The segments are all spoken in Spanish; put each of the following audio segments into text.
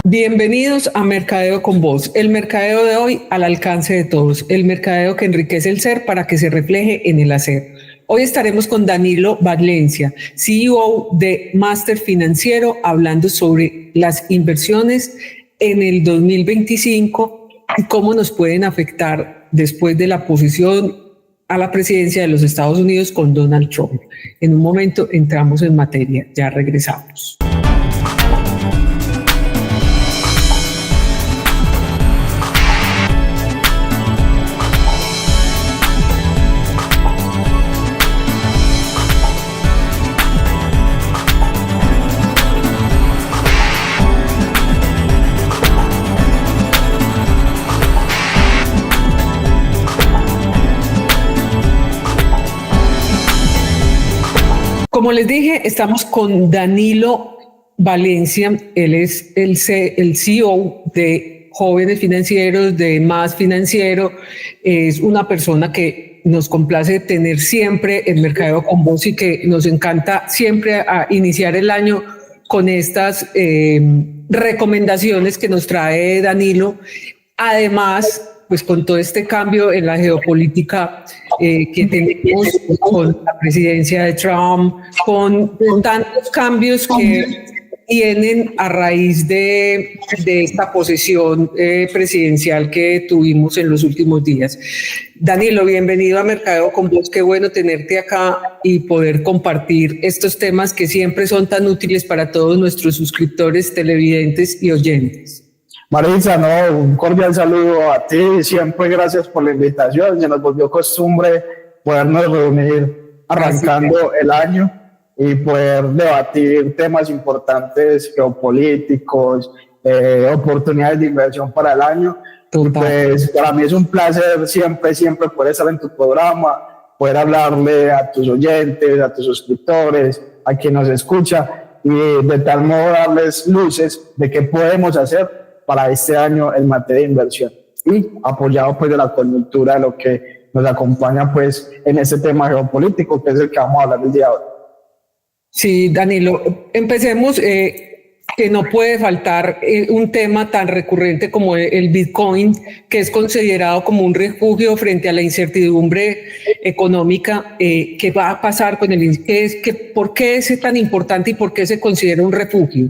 Bienvenidos a Mercadeo con Voz, el mercadeo de hoy al alcance de todos, el mercadeo que enriquece el ser para que se refleje en el hacer. Hoy estaremos con Danilo Valencia, CEO de Máster Financiero, hablando sobre las inversiones en el 2025 y cómo nos pueden afectar después de la posición a la presidencia de los Estados Unidos con Donald Trump. En un momento entramos en materia, ya regresamos. Como les dije, estamos con Danilo Valencia. Él es el CEO de Jóvenes Financieros, de Más Financiero. Es una persona que nos complace tener siempre en Mercadeo con Voz y que nos encanta siempre a iniciar el año con estas recomendaciones que nos trae Danilo. Además, pues con todo este cambio en la geopolítica que tenemos con la presidencia de Trump, con tantos cambios que vienen a raíz de esta posesión presidencial que tuvimos en los últimos días. Danilo, bienvenido a Mercadeo con Voz, qué bueno tenerte acá y poder compartir estos temas que siempre son tan útiles para todos nuestros suscriptores, televidentes y oyentes. Maritza, no, un cordial saludo a ti, siempre gracias por la invitación, se nos volvió costumbre podernos reunir arrancando el año y poder debatir temas importantes geopolíticos, oportunidades de inversión para el año. Pues para mí es un placer siempre poder estar en tu programa, poder hablarle a tus oyentes, a tus suscriptores, a quien nos escucha y de tal modo darles luces de qué podemos hacer para este año en materia de inversión y apoyado pues de la coyuntura de lo que nos acompaña pues en este tema geopolítico que es el que vamos a hablar el día de hoy. Sí, Danilo, empecemos que no puede faltar un tema tan recurrente como el Bitcoin, que es considerado como un refugio frente a la incertidumbre económica. ¿Qué va a pasar con ¿por qué es tan importante y por qué se considera un refugio?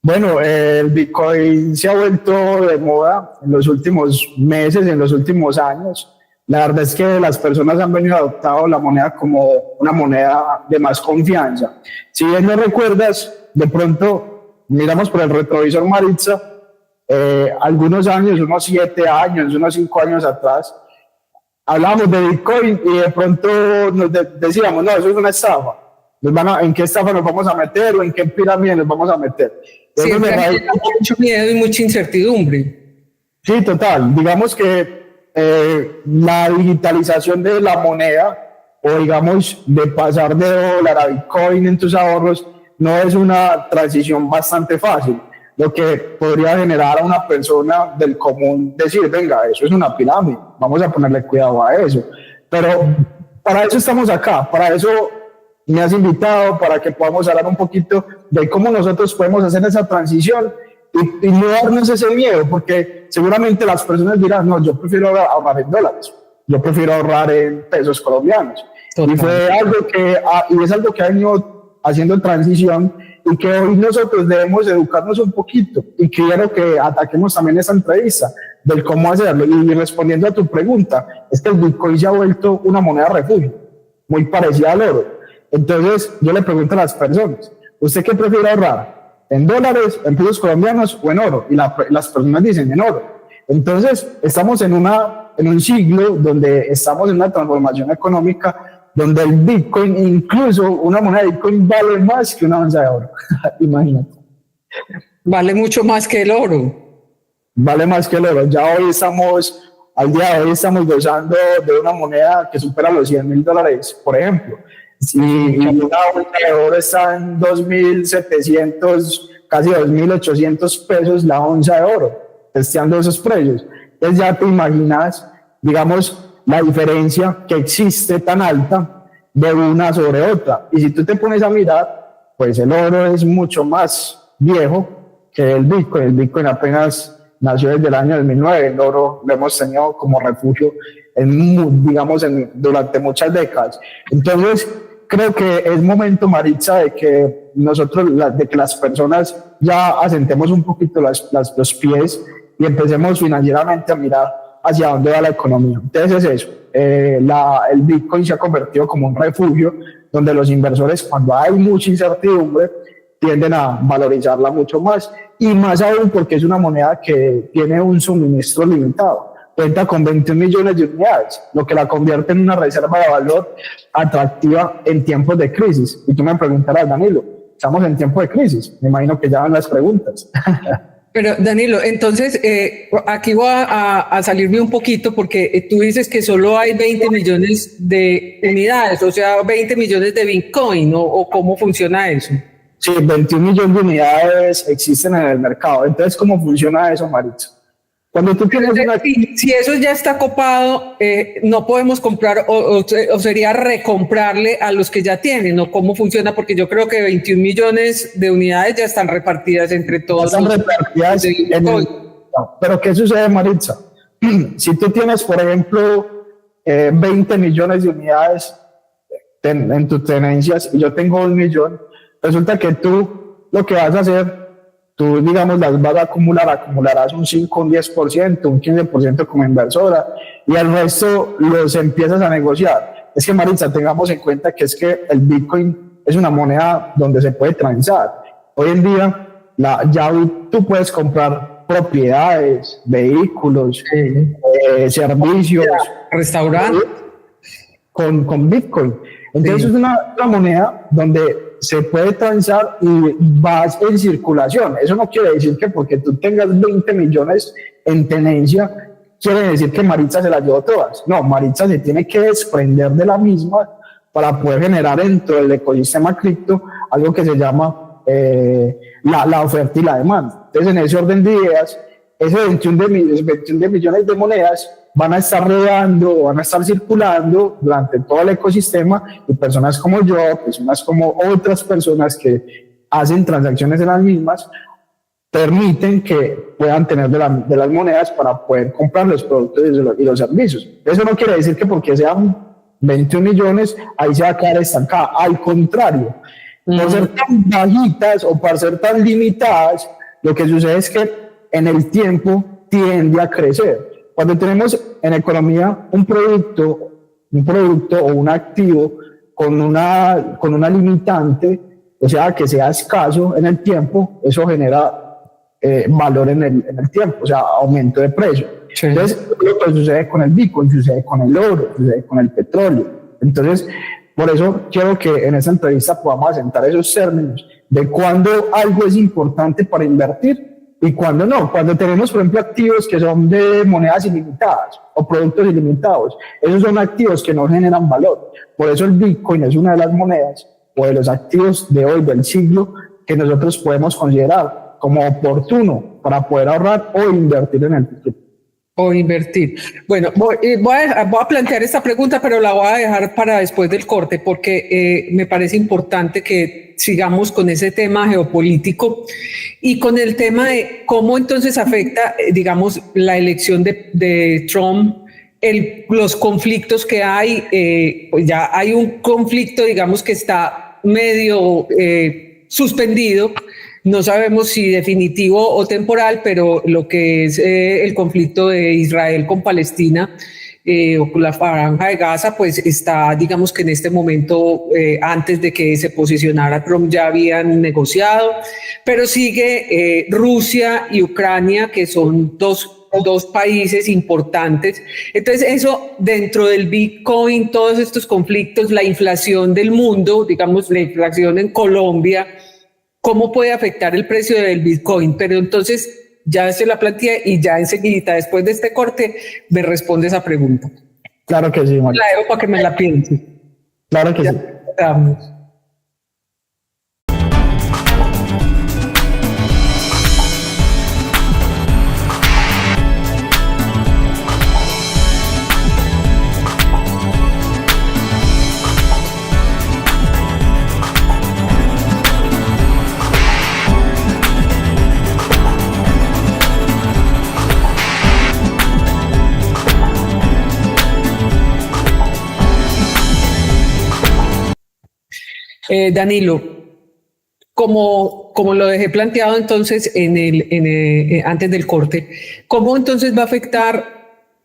Bueno, el Bitcoin se ha vuelto de moda en los últimos meses, en los últimos años. La verdad es que las personas han venido adoptando la moneda como una moneda de más confianza. Si bien no recuerdas, de pronto miramos por el retrovisor, Maritza, algunos años, unos 7 años, unos 5 años atrás, hablábamos de Bitcoin y de pronto nos decíamos, no, eso es una estafa. ¿En qué estafa nos vamos a meter o en qué pirámide nos vamos a meter? Siempre hay mucho miedo y mucha incertidumbre. Sí, total. Digamos que la digitalización de la moneda o digamos de pasar de dólar a Bitcoin en tus ahorros no es una transición bastante fácil. Lo que podría generar a una persona del común decir, venga, eso es una pirámide, vamos a ponerle cuidado a eso. Pero para eso estamos acá, para eso me has invitado para que podamos hablar un poquito de cómo nosotros podemos hacer esa transición y no darnos ese miedo, porque seguramente las personas dirán, no, yo prefiero ahorrar en dólares, yo prefiero ahorrar en pesos colombianos. Total. Y fue algo y es algo que ha venido haciendo transición y que hoy nosotros debemos educarnos un poquito y quiero que ataquemos también esta entrevista del cómo hacerlo. Y respondiendo a tu pregunta, es que el Bitcoin se ha vuelto una moneda refugio, muy parecida al oro. Entonces, yo le pregunto a las personas, ¿usted qué prefiere ahorrar? ¿En dólares, en pesos colombianos o en oro? Y las personas dicen en oro. Entonces, estamos en un siglo donde estamos en una transformación económica, donde el Bitcoin, incluso una moneda de Bitcoin, vale más que una onza de oro. Imagínate. Vale mucho más que el oro. Vale más que el oro. Ya hoy al día de hoy estamos gozando de una moneda que supera los $100,000, por ejemplo. Si una onza de oro está en 2.700, casi 2.800 pesos la onza de oro, testeando esos precios. Entonces ya te imaginas, digamos, la diferencia que existe tan alta de una sobre otra. Y si tú te pones a mirar, pues el oro es mucho más viejo que el Bitcoin. El Bitcoin apenas nació desde el año 2009, el oro lo hemos tenido como refugio durante muchas décadas. Entonces, creo que es momento, Maritza, de que nosotros, de que las personas ya asentemos un poquito los pies y empecemos financieramente a mirar hacia dónde va la economía. Entonces es eso, el Bitcoin se ha convertido como un refugio donde los inversores, cuando hay mucha incertidumbre, tienden a valorizarla mucho más, y más aún porque es una moneda que tiene un suministro limitado. Cuenta con 21 millones de unidades, lo que la convierte en una reserva de valor atractiva en tiempos de crisis. Y tú me preguntarás, Danilo, estamos en tiempo de crisis. Me imagino que ya van las preguntas. Pero Danilo, entonces aquí voy a salirme un poquito, porque tú dices que solo hay 20 millones de unidades, o sea, 20 millones de Bitcoin, o ¿cómo funciona eso? Sí, 21 millones de unidades existen en el mercado. Entonces, ¿cómo funciona eso, Maritza? Cuando tú tienes una... Si eso ya está copado, no podemos comprar, o sería recomprarle a los que ya tienen, ¿o cómo funciona? Porque yo creo que 21 millones de unidades ya están repartidas entre todos. Ya están repartidas pero ¿qué sucede, Maritza? Si tú tienes, por ejemplo, 20 millones de unidades en tus tenencias y yo tengo 1 millón, resulta que tú lo que vas a hacer, tú, digamos, las vas a acumularás un 5, un 10%, un 15% como inversora, y el resto los empiezas a negociar. Es que, Maritza, tengamos en cuenta que es que el Bitcoin es una moneda donde se puede transar. Hoy en día, ya tú puedes comprar propiedades, vehículos, servicios, restaurantes, con Bitcoin. Entonces, es una moneda donde se puede transar y vas en circulación. Eso no quiere decir que porque tú tengas 20 millones en tenencia, quiere decir que Maritza se las llevó todas. No, Maritza se tiene que desprender de la misma para poder generar dentro del ecosistema cripto algo que se llama la oferta y la demanda. Entonces, en ese orden de ideas, esos 21 de millones de monedas van a estar rodando, van a estar circulando durante todo el ecosistema, y personas como yo, personas como otras personas que hacen transacciones en las mismas, permiten que puedan tener de las monedas para poder comprar los productos y los servicios. Eso no quiere decir que porque sean 21 millones, ahí se va a quedar estancada. Al contrario, por ser tan bajitas o por ser tan limitadas, lo que sucede es que en el tiempo tiende a crecer. Cuando tenemos en economía un producto o un activo con una limitante, o sea, que sea escaso en el tiempo, eso genera valor en el tiempo, o sea, aumento de precio. Sí. Entonces, lo que sucede con el Bitcoin, sucede con el oro, sucede con el petróleo. Entonces, por eso quiero que en esta entrevista podamos asentar esos términos de cuándo algo es importante para invertir y cuándo no. Cuando tenemos, por ejemplo, activos que son de monedas ilimitadas o productos ilimitados, esos son activos que no generan valor. Por eso el Bitcoin es una de las monedas o de los activos de hoy, del siglo, que nosotros podemos considerar como oportuno para poder ahorrar o invertir en el futuro. O invertir. Bueno, voy a plantear esta pregunta, pero la voy a dejar para después del corte, porque me parece importante que sigamos con ese tema geopolítico y con el tema de cómo entonces afecta, digamos, la elección de Trump, los conflictos que hay. Pues ya hay un conflicto, digamos, que está medio suspendido. No sabemos si definitivo o temporal, pero lo que es el conflicto de Israel con Palestina o con la Franja de Gaza, pues está, digamos que en este momento, antes de que se posicionara Trump, ya habían negociado, pero sigue Rusia y Ucrania, que son dos países importantes. Entonces, eso dentro del Bitcoin, todos estos conflictos, la inflación del mundo, digamos, la inflación en Colombia, ¿cómo puede afectar el precio del Bitcoin? Pero entonces ya se la planteé y ya enseguida, después de este corte, me responde esa pregunta. Claro que sí, María. La dejo para que me la piense. Claro que ya sí. Estamos. Danilo, como lo dejé planteado entonces antes del corte, ¿cómo entonces va a afectar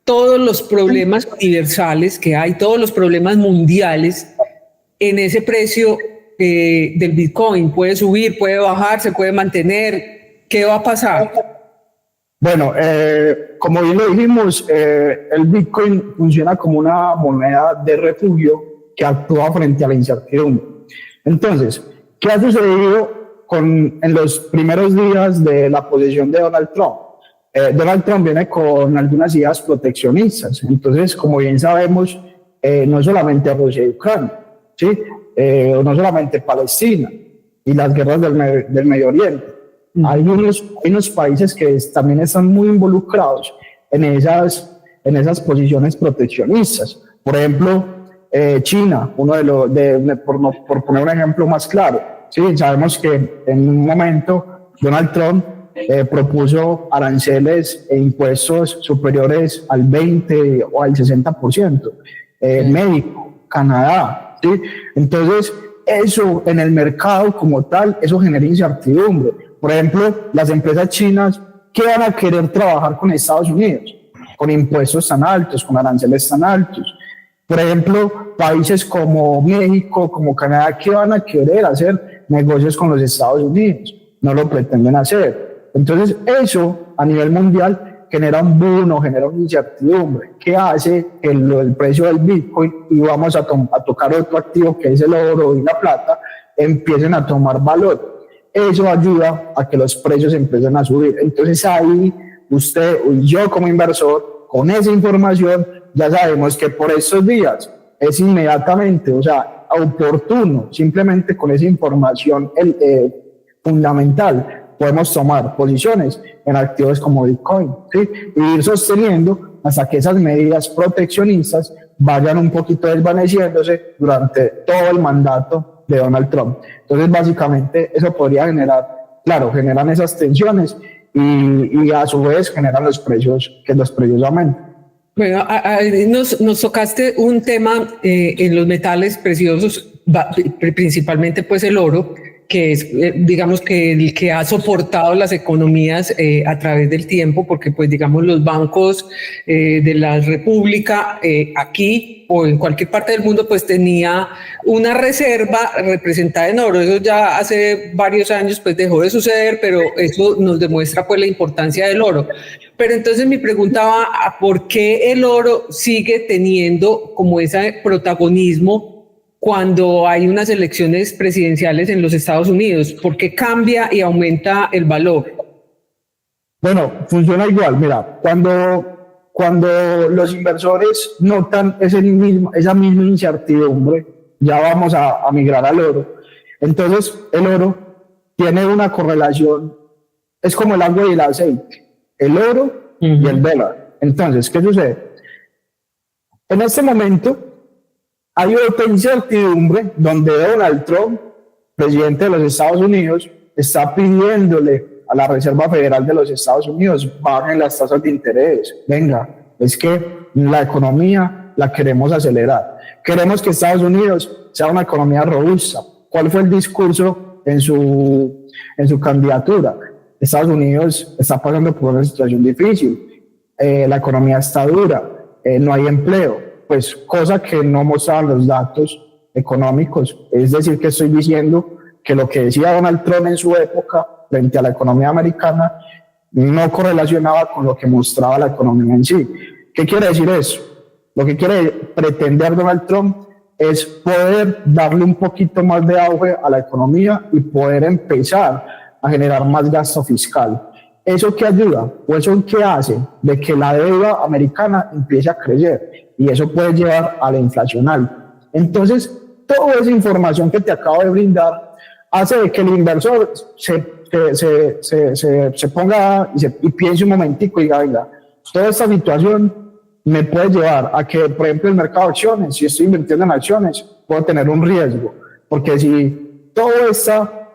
todos los problemas universales que hay, todos los problemas mundiales en ese precio del Bitcoin? ¿Puede subir, puede bajar, se puede mantener? ¿Qué va a pasar? Bueno, como bien lo dijimos, el Bitcoin funciona como una moneda de refugio que actúa frente a la incertidumbre. Entonces, ¿qué ha sucedido en los primeros días de la posesión de Donald Trump? Donald Trump viene con algunas ideas proteccionistas. Entonces, como bien sabemos, no solamente Rusia y Ucrania, ¿sí? No solamente Palestina y las guerras del Medio Oriente. Hay unos países que también están muy involucrados en esas posiciones proteccionistas. Por ejemplo, China, por poner un ejemplo más claro. Sí, sabemos que en un momento Donald Trump propuso aranceles e impuestos superiores al 20 o al 60%. México, Canadá. ¿Sí? Entonces, eso en el mercado como tal, eso genera incertidumbre. Por ejemplo, las empresas chinas, ¿qué van a querer trabajar con Estados Unidos? Con impuestos tan altos, con aranceles tan altos. Por ejemplo, países como México, como Canadá, ¿qué van a querer hacer negocios con los Estados Unidos? No lo pretenden hacer. Entonces, eso a nivel mundial genera un boom, genera una incertidumbre que hace que el precio del Bitcoin, y vamos a tocar otro activo que es el oro y la plata, empiecen a tomar valor. Eso ayuda a que los precios empiecen a subir. Entonces ahí usted y yo como inversor, con esa información, ya sabemos que por estos días es inmediatamente, o sea, oportuno, simplemente con esa información fundamental, podemos tomar posiciones en activos como Bitcoin, ¿sí? Y ir sosteniendo hasta que esas medidas proteccionistas vayan un poquito desvaneciéndose durante todo el mandato de Donald Trump. Entonces, básicamente, eso podría generan esas tensiones y a su vez generan los precios aumentan. Bueno, nos tocaste un tema en los metales preciosos, principalmente pues el oro, que es, digamos, que el que ha soportado las economías a través del tiempo, porque pues digamos los bancos de la República aquí o en cualquier parte del mundo pues tenía una reserva representada en oro. Eso ya hace varios años pues dejó de suceder, pero eso nos demuestra pues la importancia del oro. Pero entonces mi pregunta va a por qué el oro sigue teniendo como ese protagonismo cuando hay unas elecciones presidenciales en los Estados Unidos. ¿Por qué cambia y aumenta el valor? Bueno, funciona igual. Mira, cuando los inversores notan esa misma incertidumbre, ya vamos a migrar al oro. Entonces, el oro tiene una correlación, es como el agua y el aceite, el oro y el dólar. Entonces, ¿qué sucede? En este momento, hay otra incertidumbre donde Donald Trump, presidente de los Estados Unidos, está pidiéndole a la Reserva Federal de los Estados Unidos bajen las tasas de interés. Venga, es que la economía la queremos acelerar. Queremos que Estados Unidos sea una economía robusta. ¿Cuál fue el discurso en su candidatura? Estados Unidos está pasando por una situación difícil. La economía está dura. No hay empleo. Pues cosa que no mostraban los datos económicos. Es decir, que estoy diciendo que lo que decía Donald Trump en su época frente a la economía americana no correlacionaba con lo que mostraba la economía en sí. ¿Qué quiere decir eso? Lo que quiere pretender Donald Trump es poder darle un poquito más de auge a la economía y poder empezar a generar más gasto fiscal. ¿Eso qué ayuda? ¿O eso qué hace? De que la deuda americana empiece a crecer y eso puede llevar a la inflación alta. Entonces, toda esa información que te acabo de brindar hace de que el inversor se ponga y piense un momentico y diga, venga, toda esta situación me puede llevar a que, por ejemplo, el mercado de acciones, si estoy invirtiendo en acciones, puedo tener un riesgo, porque si toda esta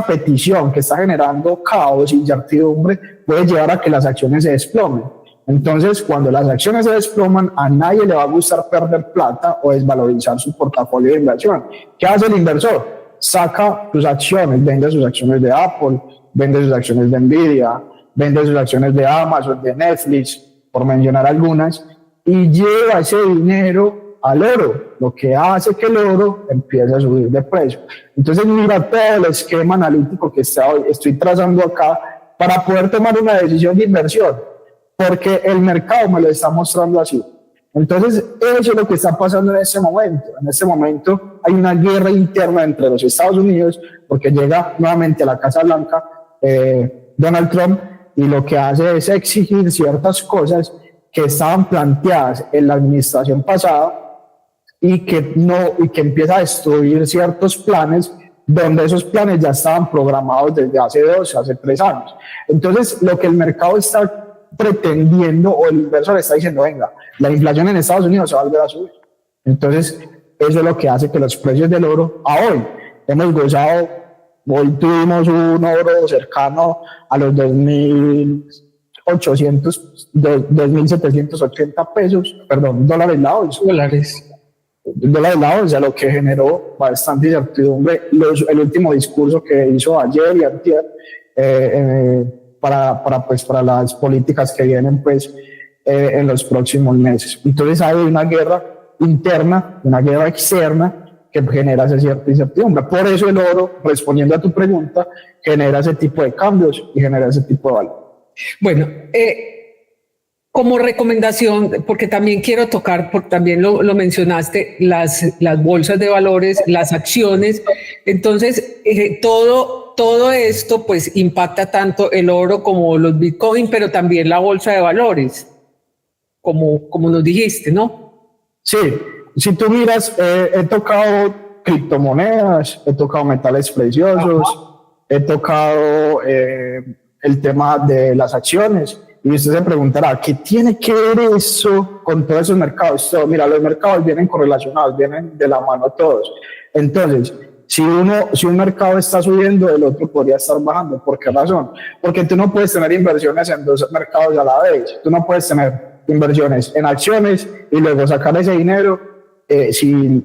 petición que está generando caos e incertidumbre puede llevar a que las acciones se desplomen. Entonces, cuando las acciones se desploman, a nadie le va a gustar perder plata o desvalorizar su portafolio de inversión. ¿Qué hace el inversor? Saca sus acciones, vende sus acciones de Apple, vende sus acciones de Nvidia, vende sus acciones de Amazon, de Netflix, por mencionar algunas, y lleva ese dinero al oro, lo que hace que el oro empiece a subir de precio. Entonces, mira todo el esquema analítico que estoy trazando acá para poder tomar una decisión de inversión, porque el mercado me lo está mostrando así. Entonces, eso es lo que está pasando en este momento. En este momento hay una guerra interna entre los Estados Unidos, porque llega nuevamente a la Casa Blanca Donald Trump, y lo que hace es exigir ciertas cosas que estaban planteadas en la administración pasada y que empieza a destruir ciertos planes donde esos planes ya estaban programados desde hace 2, hace 3 años. Entonces, lo que el mercado está pretendiendo, o el inversor está diciendo, venga, la inflación en Estados Unidos se va a volver a subir. Entonces, eso es lo que hace que los precios del oro a hoy hemos gozado. Hoy tuvimos un oro cercano a los 2.780 pesos, perdón, dólares la onza. Dólares la onza, lo que generó bastante incertidumbre. El último discurso que hizo ayer y antier para las políticas que vienen pues, en los próximos meses. Entonces hay una guerra interna, una guerra externa, que genera esa cierta incertidumbre. Por eso el oro, respondiendo a tu pregunta, genera ese tipo de cambios y genera ese tipo de valor. Bueno, como recomendación, porque también quiero tocar, porque también lo mencionaste, las bolsas de valores, las acciones. Entonces, todo esto pues impacta tanto el oro como los Bitcoin, pero también la bolsa de valores, como nos dijiste, ¿no? Sí. Si tú miras, he tocado criptomonedas, he tocado metales preciosos, he tocado el tema de las acciones, y usted se preguntará, ¿qué tiene que ver eso con todos esos mercados? Mira, los mercados vienen correlacionados, vienen de la mano todos. Entonces, si un mercado está subiendo, el otro podría estar bajando. ¿Por qué razón? Porque tú no puedes tener inversiones en 2 mercados a la vez. Tú no puedes tener inversiones en acciones y luego sacar ese dinero. Si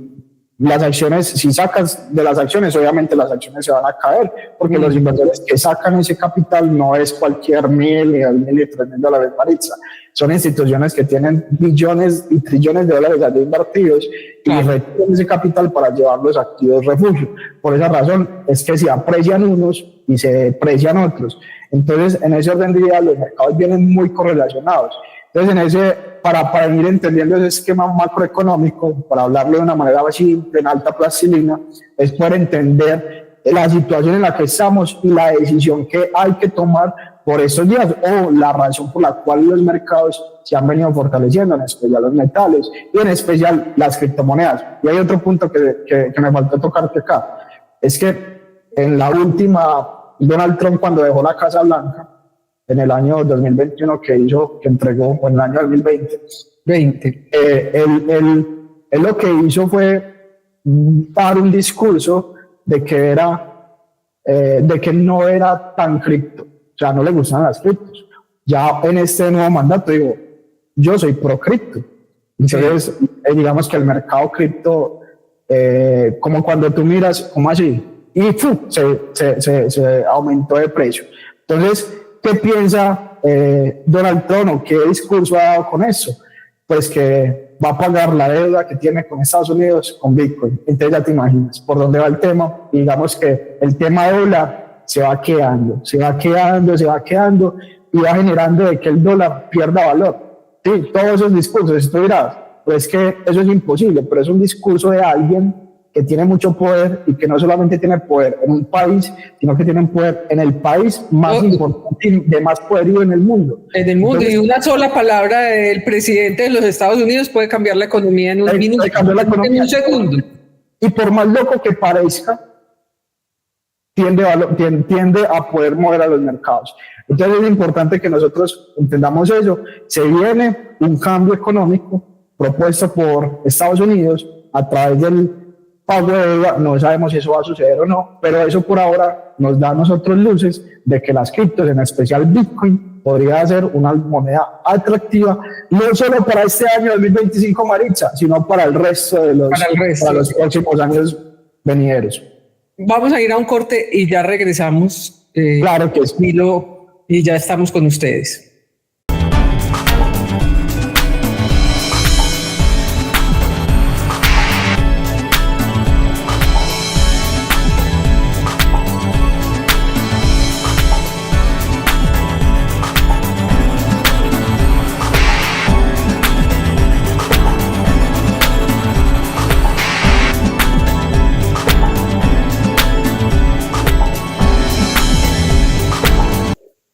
sacas de las acciones, obviamente las acciones se van a caer, porque los inversores que sacan ese capital no es cualquier $1.000, ni $2.000 y $3.000 Maritza. Son instituciones que tienen billones y trillones de dólares allí invertidos y retienen ese capital para llevarlos a activos refugio. Por esa razón es que se aprecian unos y se deprecian otros. Entonces, en ese orden de ideas, los mercados vienen muy correlacionados. Entonces, para ir entendiendo ese esquema macroeconómico, para hablarlo de una manera simple, en alta plastilina, es poder entender la situación en la que estamos y la decisión que hay que tomar por estos días, o la razón por la cual los mercados se han venido fortaleciendo, en especial los metales y en especial las criptomonedas. Y hay otro punto que me faltó tocarte acá, es que en la última, Donald Trump, cuando dejó la Casa Blanca, en el año 2021 que entregó, o en el año 2020, él lo que hizo fue dar un discurso de que no era tan cripto, o sea, no le gustaban las criptos. Ya en este nuevo mandato digo, yo soy pro cripto. Entonces, digamos que el mercado cripto, como cuando tú miras, como así, y se aumentó de precio. Entonces, ¿qué piensa Donald Trump o qué discurso ha dado con eso? Pues que va a pagar la deuda que tiene con Estados Unidos con Bitcoin. Entonces ya te imaginas por dónde va el tema. Y digamos que el tema dólar se va quedando y va generando de que el dólar pierda valor. Sí, todos esos discursos, tú dirás, pues es que eso es imposible, pero es un discurso de alguien que tiene mucho poder y que no solamente tiene poder en un país, sino que tiene poder en el país más importante y de más poderío en el mundo. En el mundo. Entonces, y una sola palabra del presidente de los Estados Unidos puede cambiar la economía en un minuto, en un segundo. Y por más loco que parezca, tiende a poder mover a los mercados. Entonces es importante que nosotros entendamos eso. Se viene un cambio económico propuesto por Estados Unidos a través pago de deuda. No sabemos si eso va a suceder o no, pero eso por ahora nos da a nosotros luces de que las criptos, en especial Bitcoin, podría ser una moneda atractiva, no solo para este año 2025, Maritza, sino para el resto de para los próximos años venideros. Vamos a ir a un corte y ya regresamos. Claro que sí. Y ya estamos con ustedes.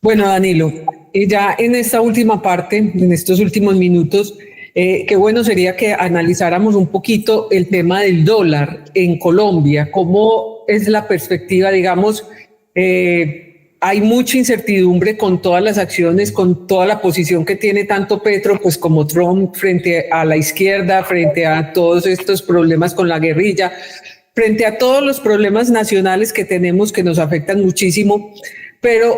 Bueno, Danilo, ya en esta última parte, en estos últimos minutos, qué bueno sería que analizáramos un poquito el tema del dólar en Colombia. ¿Cómo es la perspectiva? Digamos, hay mucha incertidumbre con todas las acciones, con toda la posición que tiene tanto Petro pues, como Trump frente a la izquierda, frente a todos estos problemas con la guerrilla, frente a todos los problemas nacionales que tenemos que nos afectan muchísimo, pero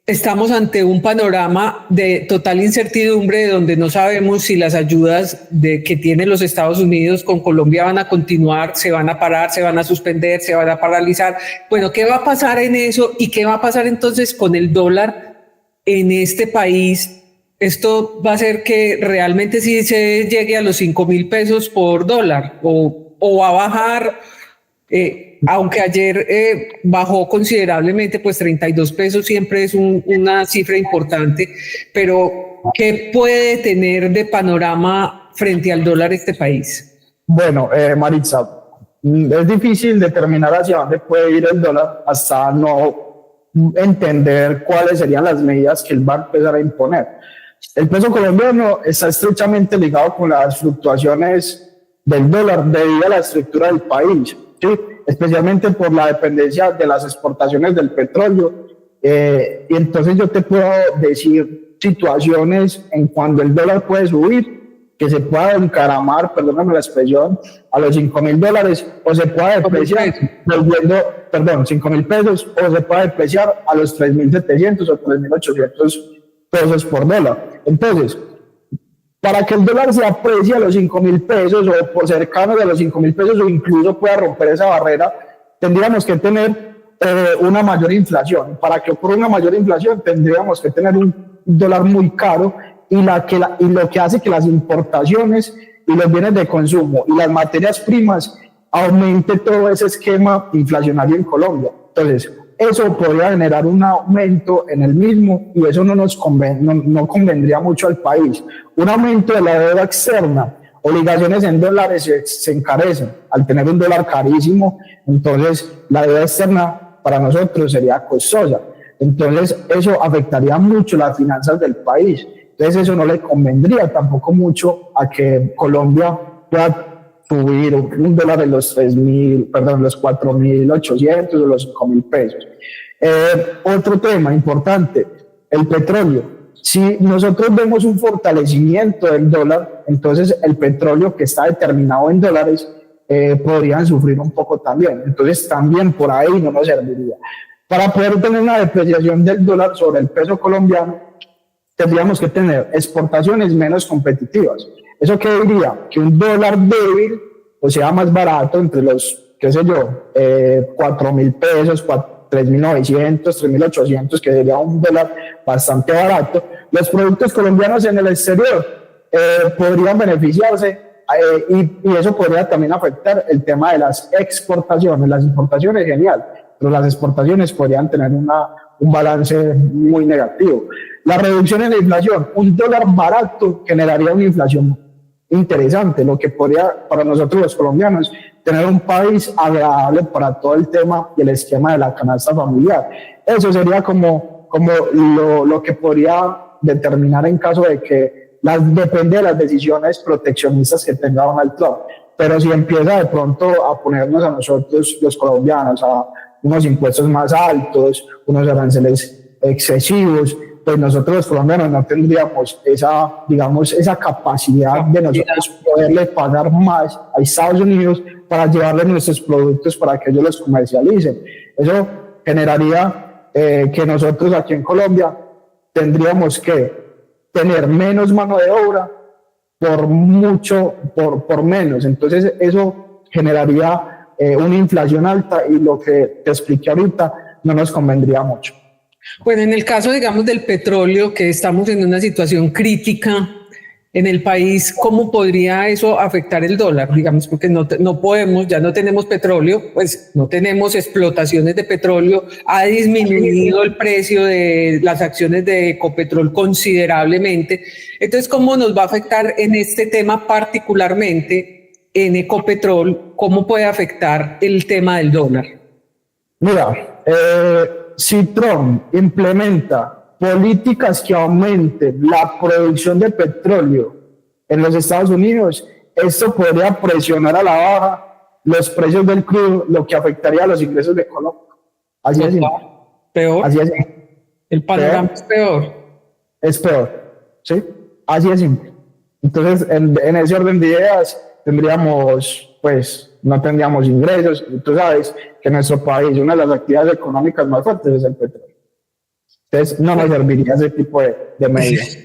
estamos ante un panorama de total incertidumbre donde no sabemos si las ayudas que tienen los Estados Unidos con Colombia van a continuar, se van a parar, se van a suspender, se van a paralizar. Bueno, ¿qué va a pasar en eso? ¿Y qué va a pasar entonces con el dólar en este país? ¿Esto va a hacer que realmente sí se llegue a los 5.000 pesos por dólar o va a bajar? Aunque ayer bajó considerablemente, pues 32 pesos siempre es una cifra importante, pero ¿qué puede tener de panorama frente al dólar este país? Bueno, Maritza, es difícil determinar hacia dónde puede ir el dólar hasta no entender cuáles serían las medidas que él va a empezar a imponer. El peso colombiano está estrechamente ligado con las fluctuaciones del dólar debido a la estructura del país, ¿sí? Especialmente por la dependencia de las exportaciones del petróleo. Y entonces yo te puedo decir situaciones en cuando el dólar puede subir, que se pueda encaramar, perdóname la expresión, a los $5.000, o se pueda depreciar, volviendo, 5.000 pesos, o se pueda depreciar a los 3.700 o 3.800 pesos por dólar. Entonces, para que el dólar se aprecie a los 5.000 pesos o por cercanos a los 5.000 pesos o incluso pueda romper esa barrera, tendríamos que tener una mayor inflación. Para que ocurra una mayor inflación tendríamos que tener un dólar muy caro y lo que hace que las importaciones y los bienes de consumo y las materias primas aumente todo ese esquema inflacionario en Colombia. Entonces, eso podría generar un aumento en el mismo y eso no convendría mucho al país. Un aumento de la deuda externa, obligaciones en dólares se encarecen. Al tener un dólar carísimo, entonces la deuda externa para nosotros sería costosa. Entonces eso afectaría mucho las finanzas del país. Entonces eso no le convendría tampoco mucho a que Colombia pueda subir un dólar de los 4.800 o los 5.000 pesos. Otro tema importante, el petróleo. Si nosotros vemos un fortalecimiento del dólar, entonces el petróleo que está determinado en dólares podrían sufrir un poco también. Entonces también por ahí no nos serviría. Para poder tener una depreciación del dólar sobre el peso colombiano, tendríamos que tener exportaciones menos competitivas. ¿Eso qué diría? Que un dólar débil, o sea, más barato, entre los, 4.000 pesos, 3.900, 3.800, que sería un dólar bastante barato, los productos colombianos en el exterior podrían beneficiarse y eso podría también afectar el tema de las exportaciones. Las importaciones, genial, pero las exportaciones podrían tener un balance muy negativo. La reducción en la inflación, un dólar barato generaría una inflación interesante, lo que podría para nosotros los colombianos tener un país agradable para todo el tema y el esquema de la canasta familiar. Eso sería como lo que podría determinar en caso de que depende de las decisiones proteccionistas que tenga Donald Trump. Pero si empieza de pronto a ponernos a nosotros los colombianos a unos impuestos más altos, unos aranceles excesivos, pues nosotros los colombianos no tendríamos esa capacidad de nosotros poderle pagar más a Estados Unidos para llevarles nuestros productos para que ellos los comercialicen. Eso generaría que nosotros aquí en Colombia tendríamos que tener menos mano de obra por menos. Entonces eso generaría una inflación alta y lo que te expliqué ahorita no nos convendría mucho. Bueno, en el caso, digamos, del petróleo, que estamos en una situación crítica en el país, ¿cómo podría eso afectar el dólar? Digamos, porque no podemos, ya no tenemos petróleo, pues no tenemos explotaciones de petróleo, ha disminuido el precio de las acciones de Ecopetrol considerablemente. Entonces, ¿cómo nos va a afectar en este tema particularmente en Ecopetrol? ¿Cómo puede afectar el tema del dólar? Mira, si Trump implementa políticas que aumenten la producción de petróleo en los Estados Unidos, esto podría presionar a la baja los precios del crudo, lo que afectaría a los ingresos de Colombia. Así es. Peor. Así es. El panorama es peor. Es peor, ¿sí? Así es simple. Entonces, en ese orden de ideas, no tendríamos ingresos. Y tú sabes que en nuestro país una de las actividades económicas más fuertes es el petróleo. Entonces, no nos serviría ese tipo de medidas.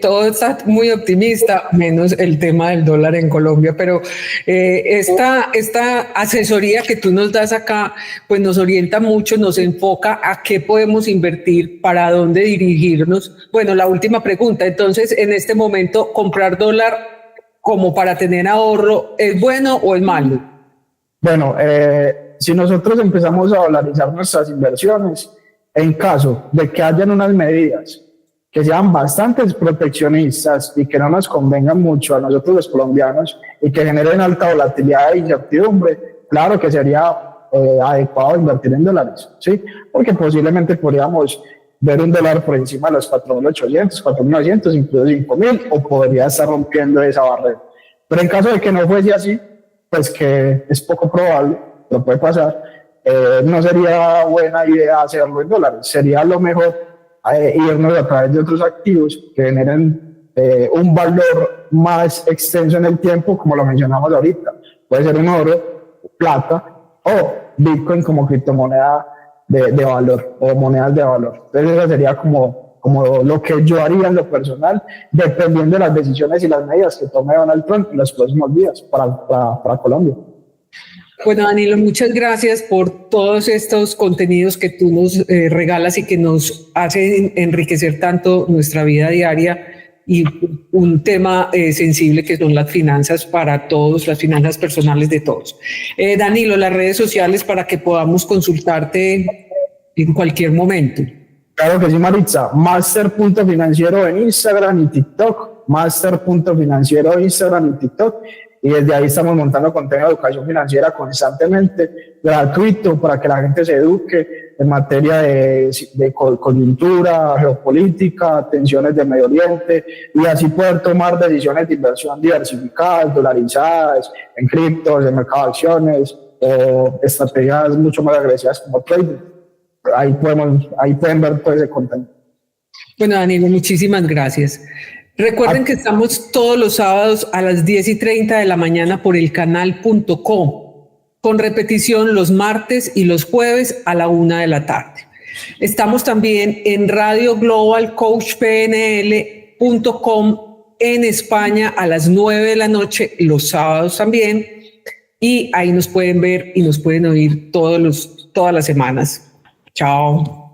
Todo está muy optimista, menos el tema del dólar en Colombia, pero esta asesoría que tú nos das acá, pues nos orienta mucho, nos enfoca a qué podemos invertir, para dónde dirigirnos. Bueno, la última pregunta, entonces, en este momento, ¿comprar dólar como para tener ahorro es bueno o es malo? Bueno, si nosotros empezamos a dolarizar nuestras inversiones, en caso de que hayan unas medidas que sean bastante proteccionistas y que no nos convengan mucho a nosotros los colombianos y que generen alta volatilidad e incertidumbre, claro que sería adecuado invertir en dólares, ¿sí? Porque posiblemente podríamos ver un dólar por encima de los 4.800, 4.900, incluso 5.000, o podría estar rompiendo esa barrera. Pero en caso de que no fuese así, pues que es poco probable, lo puede pasar, no sería buena idea hacerlo en dólares. Sería lo mejor irnos a través de otros activos que generen un valor más extenso en el tiempo, como lo mencionamos ahorita. Puede ser un oro, plata o Bitcoin como criptomoneda de valor o monedas de valor. Entonces eso sería como lo que yo haría en lo personal, dependiendo de las decisiones y las medidas que tome Donald Trump en los próximos días para Colombia. Bueno, Danilo, muchas gracias por todos estos contenidos que tú nos regalas y que nos hacen enriquecer tanto nuestra vida diaria y un tema sensible que son las finanzas para todos, las finanzas personales de todos. Danilo, las redes sociales para que podamos consultarte en cualquier momento. Claro que sí, Maritza. Master.financiero en Instagram y TikTok. Master.financiero en Instagram y TikTok. Y desde ahí estamos montando contenido de educación financiera constantemente, gratuito, para que la gente se eduque en materia de coyuntura, geopolítica, tensiones del Medio Oriente, y así poder tomar decisiones de inversión diversificadas, dolarizadas, en criptos, en mercado de acciones, o estrategias mucho más agresivas como trading. Ahí pueden ver todo ese contenido. Bueno, Danilo, muchísimas gracias. Recuerden que estamos todos los sábados a las 10:30 de la mañana por elcanal.com, con repetición los martes y los jueves a la 1 de la tarde. Estamos también en Radio Global CoachPNL.com en España a las 9 de la noche, los sábados también, y ahí nos pueden ver y nos pueden oír todas las semanas. Chao.